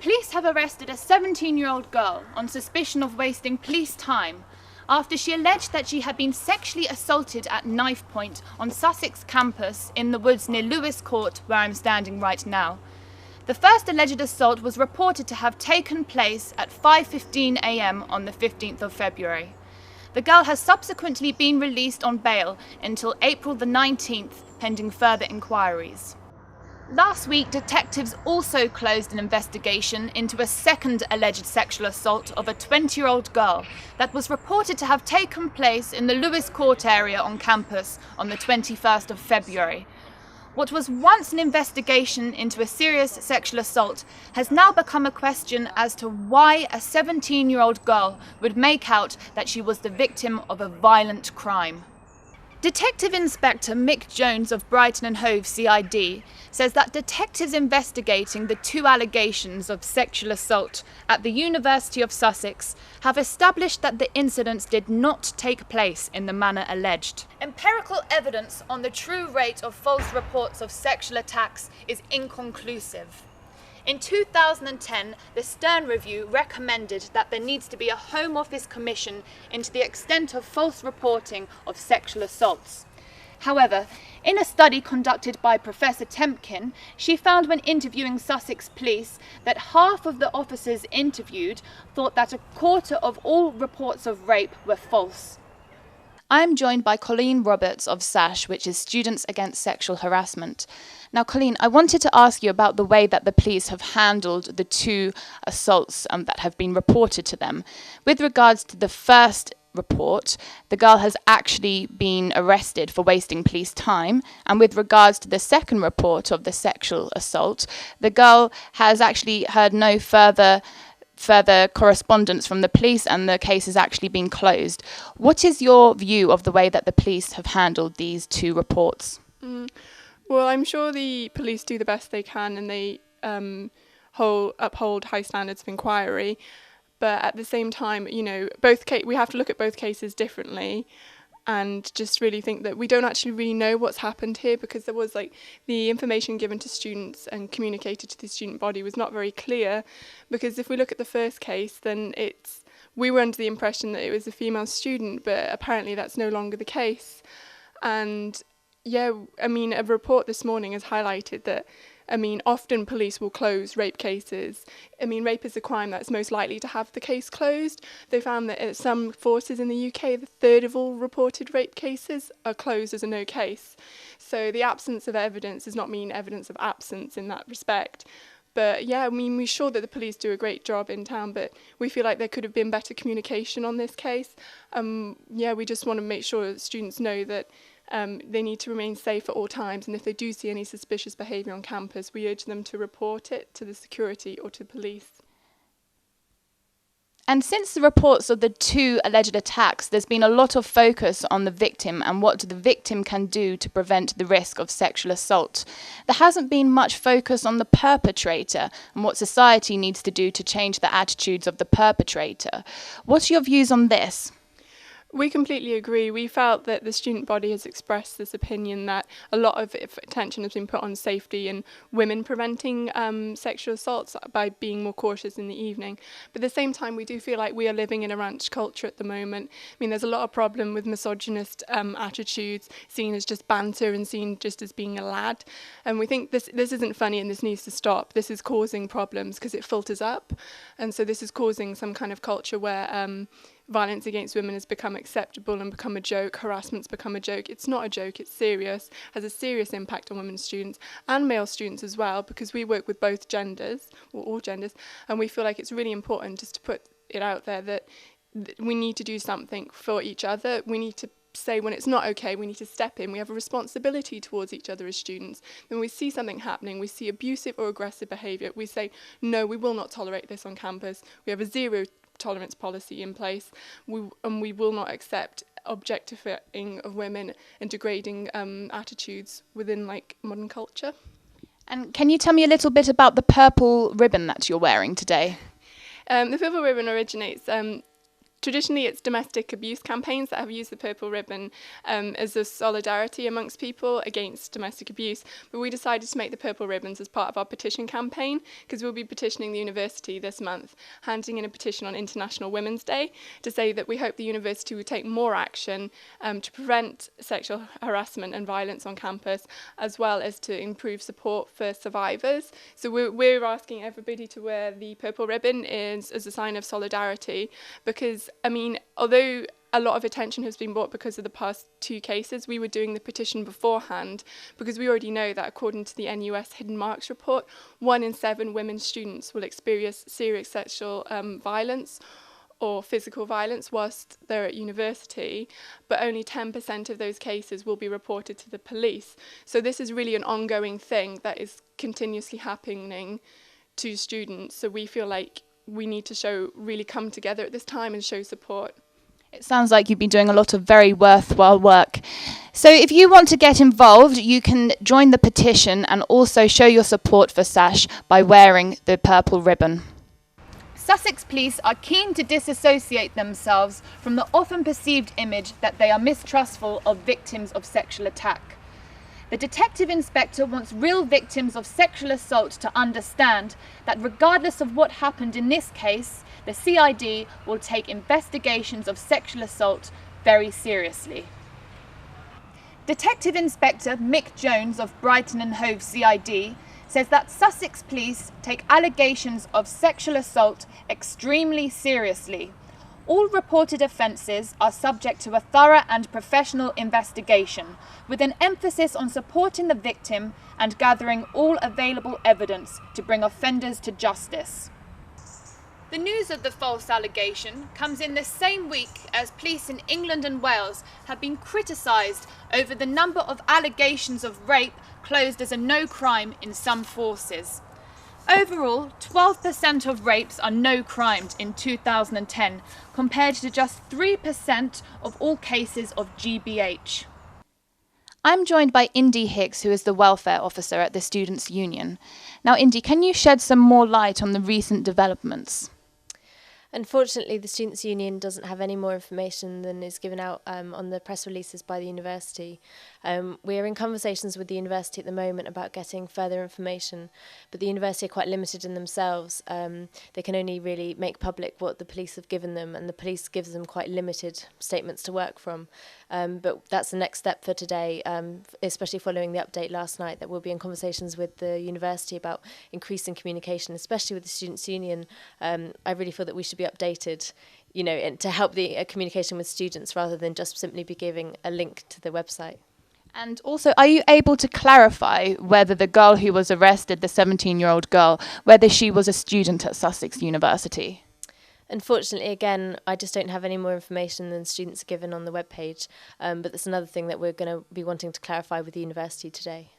Police have arrested a 17-year-old girl on suspicion of wasting police time after she alleged that she had been sexually assaulted at knife point on Sussex campus in the woods near Lewis Court, where I'm standing right now. The first alleged assault was reported to have taken place at 5:15 a.m. on the 15th of February. The girl has subsequently been released on bail until April the 19th, pending further inquiries. Last week, detectives also closed an investigation into a second alleged sexual assault of a 20-year-old girl that was reported to have taken place in the Lewis Court area on campus on the 21st of February. What was once an investigation into a serious sexual assault has now become a question as to why a 17-year-old girl would make out that she was the victim of a violent crime. Detective Inspector Mick Jones of Brighton and Hove CID says that detectives investigating the two allegations of sexual assault at the University of Sussex have established that the incidents did not take place in the manner alleged. Empirical evidence on the true rate of false reports of sexual attacks is inconclusive. In 2010, the Stern Review recommended that there needs to be a Home Office commission into the extent of false reporting of sexual assaults. However, in a study conducted by Professor Temkin, she found when interviewing Sussex police that half of the officers interviewed thought that a quarter of all reports of rape were false. I am joined by Colleen Roberts of SASH, which is Students Against Sexual Harassment. Now, Colleen, I wanted to ask you about the way that the police have handled the two assaults that have been reported to them. With regards to the first report, the girl has actually been arrested for wasting police time, and with regards to the second report of the sexual assault, the girl has actually heard no further correspondence from the police, and the case has actually been closed. What is your view of the way that the police have handled these two reports? Well, I'm sure the police do the best they can, and they uphold high standards of inquiry. But at the same time, we have to look at both cases differently, and just really think that we don't actually really know what's happened here, because there was the information given to students and communicated to the student body was not very clear. Because if we look at the first case, then we were under the impression that it was a female student, but apparently that's no longer the case. And a report this morning has highlighted that often police will close rape cases. Rape is a crime that's most likely to have the case closed. They found that at some forces in the UK, a third of all reported rape cases are closed as a no case. So the absence of evidence does not mean evidence of absence in that respect. But we're sure that the police do a great job in town, but we feel like there could have been better communication on this case. We just want to make sure that students know that they need to remain safe at all times, and if they do see any suspicious behaviour on campus, we urge them to report it to the security or to police. And since the reports of the two alleged attacks, there's been a lot of focus on the victim and what the victim can do to prevent the risk of sexual assault. There hasn't been much focus on the perpetrator and what society needs to do to change the attitudes of the perpetrator. What are your views on this? We completely agree. We felt that the student body has expressed this opinion that a lot of attention has been put on safety and women preventing sexual assaults by being more cautious in the evening. But at the same time, we do feel like we are living in a ranch culture at the moment. There's a lot of problem with misogynist attitudes, seen as just banter and seen just as being a lad. And we think this isn't funny and this needs to stop. This is causing problems because it filters up. And so this is causing some kind of culture where violence against women has become acceptable and become a joke, harassment's become a joke. It's not a joke, it's serious, has a serious impact on women students and male students as well, because we work with both genders, or all genders, and we feel like it's really important just to put it out there that we need to do something for each other. We need to say when it's not okay, we need to step in. We have a responsibility towards each other as students. When we see something happening, we see abusive or aggressive behaviour, we say, no, we will not tolerate this on campus. We have a zero tolerance policy in place, we will not accept objectifying of women and degrading attitudes within modern culture. And can you tell me a little bit about the purple ribbon that you're wearing today? The purple ribbon originates Traditionally, it's domestic abuse campaigns that have used the purple ribbon as a solidarity amongst people against domestic abuse. But we decided to make the purple ribbons as part of our petition campaign, because we'll be petitioning the university this month, handing in a petition on International Women's Day to say that we hope the university will take more action to prevent sexual harassment and violence on campus, as well as to improve support for survivors. So we're asking everybody to wear the purple ribbon as a sign of solidarity, because I mean, although a lot of attention has been brought because of the past 2 cases, we were doing the petition beforehand because we already know that according to the NUS Hidden Marks report, 1 in 7 women students will experience serious sexual violence or physical violence whilst they're at university, but only 10% of those cases will be reported to the police. So this is really an ongoing thing that is continuously happening to students. So we feel like we need to really come together at this time and show support. It sounds like you've been doing a lot of very worthwhile work. So if you want to get involved, you can join the petition and also show your support for SASH by wearing the purple ribbon. Sussex police are keen to disassociate themselves from the often perceived image that they are mistrustful of victims of sexual attack. The detective inspector wants real victims of sexual assault to understand that regardless of what happened in this case, the CID will take investigations of sexual assault very seriously. Detective Inspector Mick Jones of Brighton and Hove CID says that Sussex police take allegations of sexual assault extremely seriously. All reported offences are subject to a thorough and professional investigation, with an emphasis on supporting the victim and gathering all available evidence to bring offenders to justice. The news of the false allegation comes in the same week as police in England and Wales have been criticised over the number of allegations of rape closed as a no crime in some forces. Overall, 12% of rapes are no crimed in 2010, compared to just 3% of all cases of GBH. I'm joined by Indi Hicks, who is the welfare officer at the Students' Union. Now, Indi, can you shed some more light on the recent developments? Unfortunately, the Students' Union doesn't have any more information than is given out on the press releases by the university. We're in conversations with the university at the moment about getting further information, but the university are quite limited in themselves. They can only really make public what the police have given them, and the police gives them quite limited statements to work from. But that's the next step for today, especially following the update last night, that we'll be in conversations with the university about increasing communication, especially with the Students' Union. I really feel that we should be updated, and to help the communication with students rather than just simply be giving a link to the website. And also, are you able to clarify whether the girl who was arrested, the 17-year-old girl, whether she was a student at Sussex University? Unfortunately, again, I just don't have any more information than students are given on the webpage, but that's another thing that we're going to be wanting to clarify with the university today.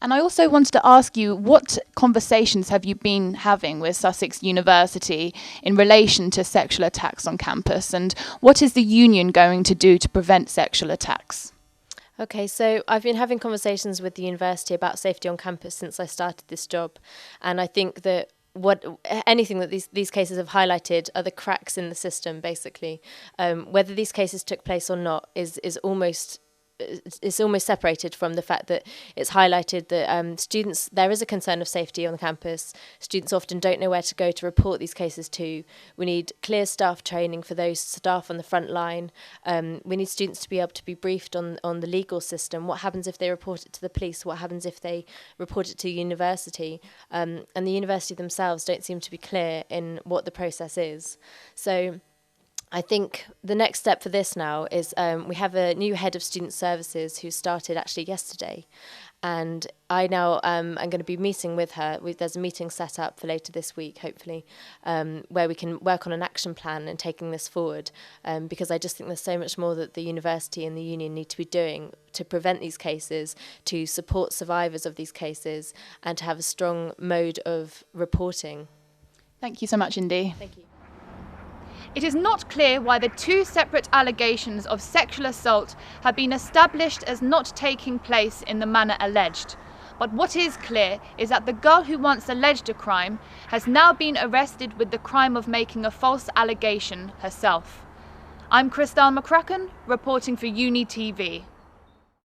And I also wanted to ask you, what conversations have you been having with Sussex University in relation to sexual attacks on campus, and what is the union going to do to prevent sexual attacks? Okay, so I've been having conversations with the university about safety on campus since I started this job, and I think that anything that these cases have highlighted are the cracks in the system, basically. Whether these cases took place or not is almost separated from the fact that it's highlighted that there is a concern of safety on the campus. Students often don't know where to go to report these cases to. We need clear staff training for those staff on the front line. We need students to be able to be briefed on the legal system. What happens if they report it to the police? What happens if they report it to university? And the university themselves don't seem to be clear in what the process is. So I think the next step for this now is we have a new head of student services who started actually yesterday, and I now am going to be meeting with her. There's a meeting set up for later this week, hopefully, where we can work on an action plan and taking this forward, because I just think there's so much more that the university and the union need to be doing to prevent these cases, to support survivors of these cases, and to have a strong mode of reporting. Thank you so much, Indi. Thank you. It is not clear why the 2 separate allegations of sexual assault have been established as not taking place in the manner alleged. But what is clear is that the girl who once alleged a crime has now been arrested with the crime of making a false allegation herself. I'm Christelle McCracken, reporting for Uni TV.